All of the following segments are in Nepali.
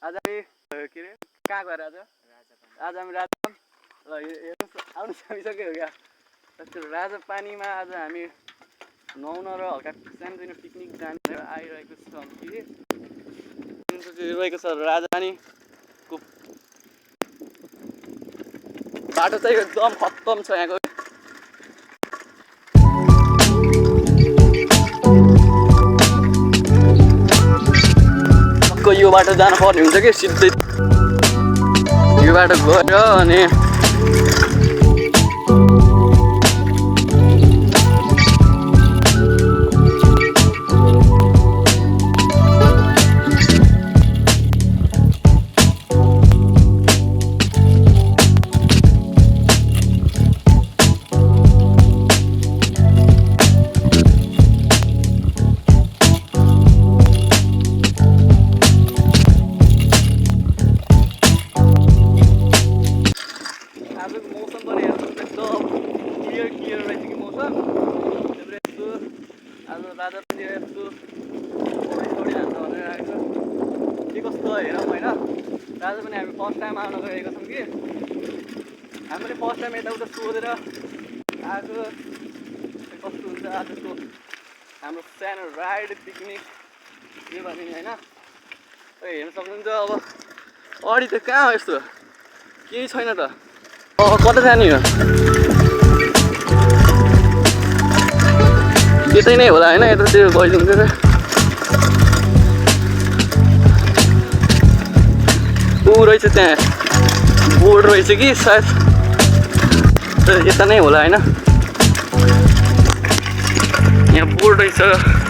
आज हामी के अरे कहाँ गएर आज हामी राजा ल हेर्नुहोस् आउनु सकिसक्यो क्या राजा पानीमा आज हामी नुहाउन र हल्का सानोतिनो पिकनिक जाने आइरहेको छ रहेको छ राजधानीको बाटो चाहिँ एकदम खत्तम छ यहाँको यो बाटो जान पर्ने हुन्छ कि सिधै यो बाटो गयो अनि आज पनि हामी फर्स्ट टाइम आउन गएका छौँ कि हामीले फर्स्ट टाइम यताउता सोधेर आएको कस्तो हुन्छ आजको हाम्रो सानो राइड पिकनिक के भने होइन हेर्न सक्नुहुन्छ अब अडी त कहाँ हो यस्तो केही छैन त कता जाने हो यतै नै होला होइन यतातिर गइदिन्छ र ऊ रहेछ त्यहाँ बोर्ड रहेछ कि सायद यता नै होला होइन यहाँ बोर्ड रहेछ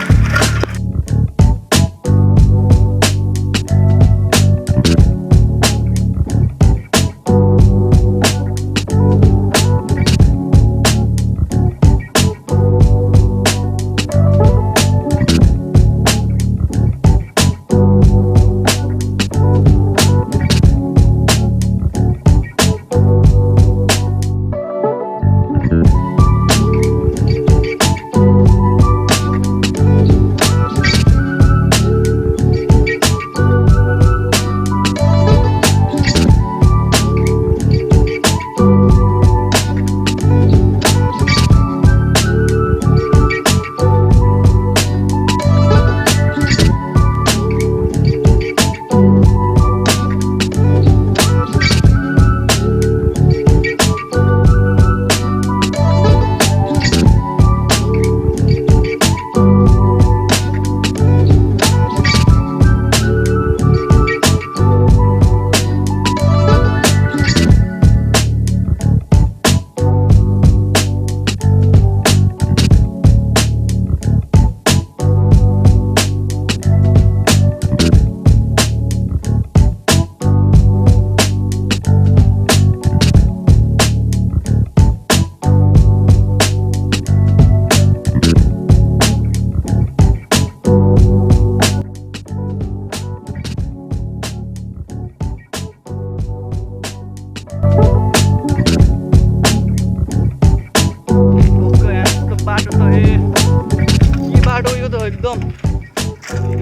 एकदम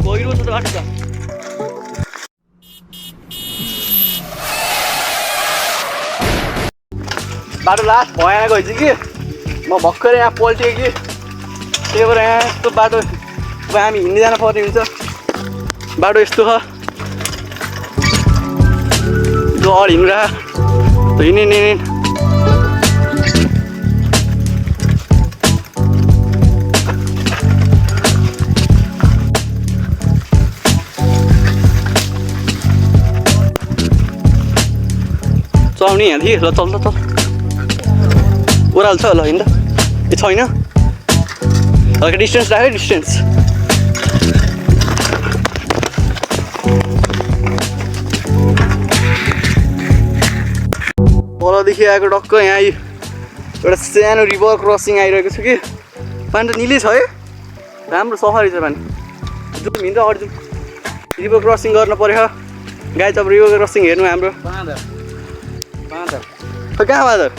गहिरो छ त बाटो त बाटो लास्ट भएन गएछ कि म भर्खरै यहाँ पल्टेँ कि त्यही भएर यहाँ यस्तो बाटो हामी हिँड्दै जानु पर्ने हुन्छ बाटो यस्तो छ डर हिँड्दा हिँड्ने चलाउने यहाँ थिएँ ल चल ओह्रालो छ ल हिँड्दा ए छैन हल्का डिस्टेन्स राख्यो डिस्टेन्स तलदेखि आएको टक्क यहाँ एउटा सानो रिभर क्रसिङ आइरहेको छ कि पानी त निलै छ है राम्रो सफारी छ पानी जाउँ हिँड्दा अरू जाउँ रिभर क्रसिङ गर्न पर्यो गाइज अब रिभर क्रसिङ हेर्नु हाम्रो कहाँ बाँदर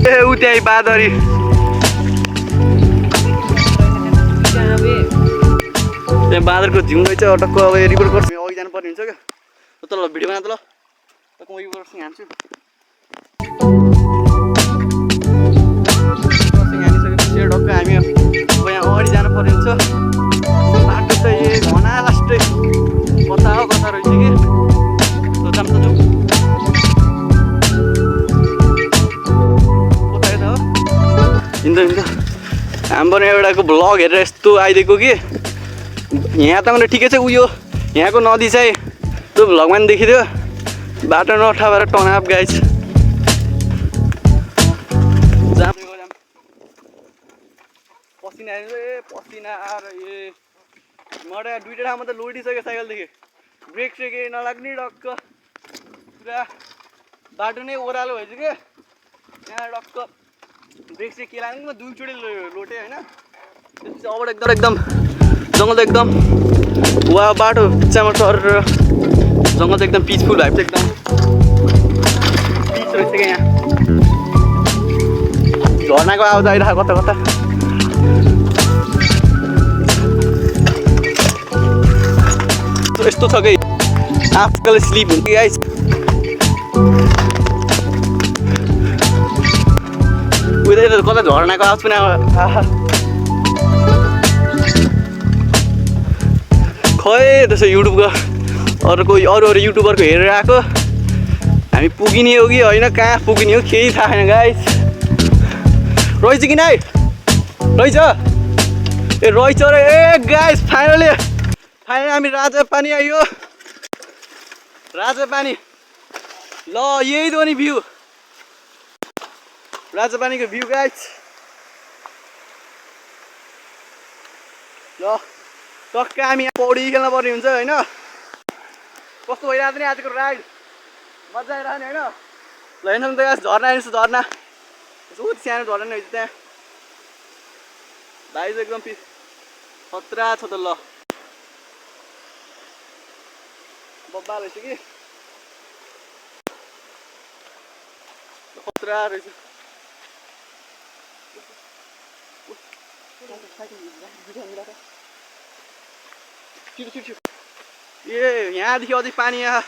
ए ऊ त्यही बाँदरी त्यहाँ बाँदरको झिउँ रहेछ टक्क अब रिपोर्ट गर्छु अघि जानुपर्ने हुन्छ क्या त ल भिडियो बना त ल टक्क म यो क्रसिङ हान्छु क्रसिङ हानिसकेपछि टक्क हामी अब यहाँ अगाडि जानुपर्ने हुन्छ बाटो त घना लास्टै कता हो कता रहेछ कि जाम त जाउँ कता यता हो हिँड्दा हिँड्दा हाम्रो एउटाको भ्लग हेरेर यस्तो आइदिएको कि यहाँ त मैले ठिकै छ उयो यहाँको नदी चाहिँ त्यो भ्लगमा पनि देखिदियो बाटो नठा भएर टनाप गाइस जाम पसिना आयो पसिना आएर मलाई दुईवटा ठाउँमा त लोडिसक्यो साइकलदेखि ब्रेक सेक नलाग्ने टक्क पुरा बाटो नै ओह्रालो भएछ कि यहाँ टक्क ब्रेक सेक के लाग्नु म दुईचोटि लोटेँ होइन त्यसपछि अबबाट एकदम जङ्गल त एकदम वा बाटो बिच्चामा चढेर जङ्गल त एकदम पिसफुल भाइब छ एकदम पिस रहेछ क्या यहाँ झर्नाको आवाज आइरहेको कता कता यस्तो छ कि आजकल स्लिप हुन्छ कि गाइस उतै कता झर्नाको आवाज पनि खै त्यसो युट्युबको अरू युट्युबरको हेरेर आएको हामी पुगिने हो कि होइन कहाँ पुगिने हो केही थाहा छैन गाइस रहेछ कि नै रहेछ रहेछ र गाइस फाइनली हामी राजापानी आयो राजापानी ल यही त हो नि भ्यू राजापानीको भ्यू गाइस ल टक्क हामी यहाँ पौडी खेल्न पर्ने हुन्छ होइन कस्तो भइरहेको नि आजको राइड मजा आइरहेको नि होइन ल हेर्नु त झर्ना हेर्नुहोस् झर्ना बहुत सानो झर्ना नि त्यहाँ भाइ चाहिँ एकदम खतरा छ त ल बब्बा रहेछ कि खतरा रहेछ यहाँदेखि अझै पानी आयो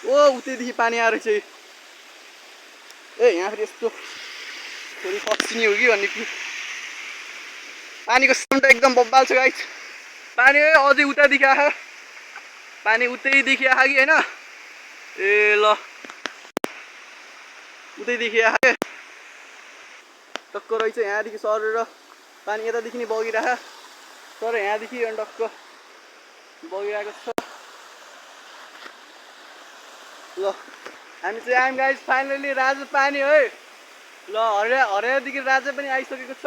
ओ उतैदेखि पानी आएर चाहिँ यहाँ फेरि यस्तो थोरै पसिने हो कि भन्ने पानीको साउन्ड त एकदम बब्बाल छ गाइस पानी अझै उतादेखि आयो पानी उतैदेखि आयो कि होइन ए ल उतैदेखि आयो टक्क रहेछ यहाँदेखि सरेर पानी यतादेखि नै बगिरहेको तर यहाँदेखि टक्क बगिरहेको छ ल हामी चाहिँ आयौँ गाइस फाइनली राजापानी है ल हरियादेखि राजा पनि आइसकेको छ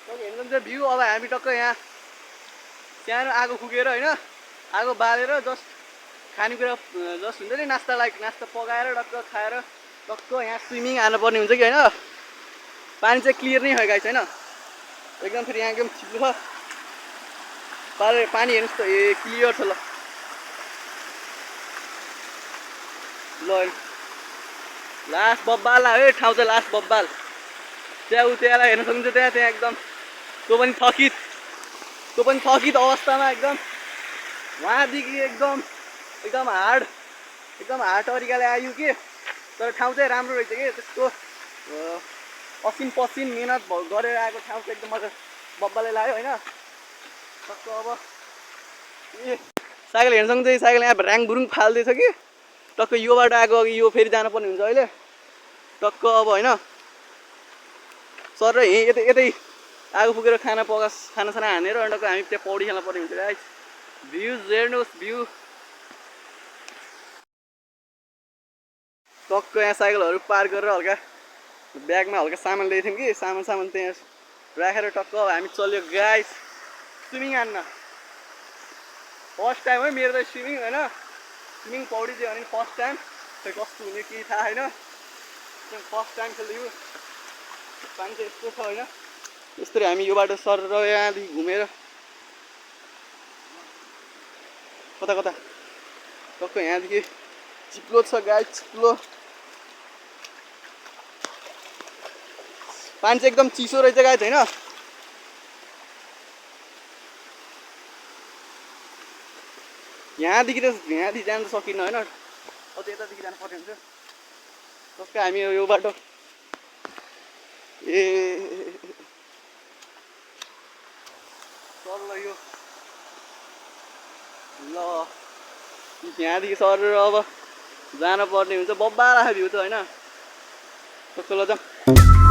हेर्नुहुन्छ भ्यू अब हामी टक्क यहाँ सानो आगो फुकेर होइन आगो बालेर जस्ट खानेकुरा जस्ट हुन्छ नि नास्ता पकाएर टक्क खाएर टक्क यहाँ स्विमिङ हाल्नुपर्ने हुन्छ कि होइन पानी चाहिँ क्लियर नै हो गाइस होइन एकदम फेरि यहाँ एकदम छिटो छ पानी हेर्नुहोस् त क्लियर छ ल लास्ट बब्बाल है ठाउँ चाहिँ लास्ट बब्बाल त्यहाँ त्यहाँलाई हेर्न सक्नुहुन्छ त्यहाँ एकदम त्यो पनि थकित अवस्थामा एकदम वहाँदेखि एकदम हार्ड तरिकाले आयो कि तर ठाउँ चाहिँ राम्रो रहेछ कि त्यस्तो पसिन मिहिनेत गरेर आएको ठाउँ चाहिँ एकदम मजा बब्बाले लाग्यो होइन टक्क अब साइकल हेर्न सक्नुहुन्छ साइकल यहाँ ऱ्याङबुरुङ फाल्दैछ कि टक्क यो बाटो आएको अघि यो फेरि जानुपर्ने हुन्छ अहिले टक्क अब होइन सर यतै आगो फुकेर खानासाना हानेर टक्क हामी त्यहाँ पौडी खेल्न पर्ने हुन्छ गाइस भ्युज हेर्नुहोस् भ्यू टक्क यहाँ साइकलहरू पार्क गरेर हल्का ब्यागमा हल्का सामान ल्याएको थियौँ कि सामान त्यहाँ राखेर टक्क हामी चल्यो गाइस स्विमिङ हान्न फर्स्ट टाइम है मेरो त स्विमिङ होइन स्विमिङ पौडी चाहिँ भने फर्स्ट टाइम खै कस्तो हुने केही थाहा छैन फर्स्ट टाइम खेल्दैछु पानी चाहिँ यस्तो छ होइन यस्तरी हामी यो बाटो सरेर यहाँदेखि घुमेर कता टक्क यहाँदेखि चिप्लो छ गाइस चिप्लो पानी चाहिँ एकदम चिसो रहेछ गाइस होइन यहाँदेखि जानु सकिन्न होइन, अझ यतादेखि जानु पर्ने हुन्छ। जस्तो हामी यो बाटो ए ल यो ल यहाँदेखि सरेर अब जानु पर्ने हुन्छ। बब्बा राख्यो भ्यू त होइन। कस्तो ल जाउँ।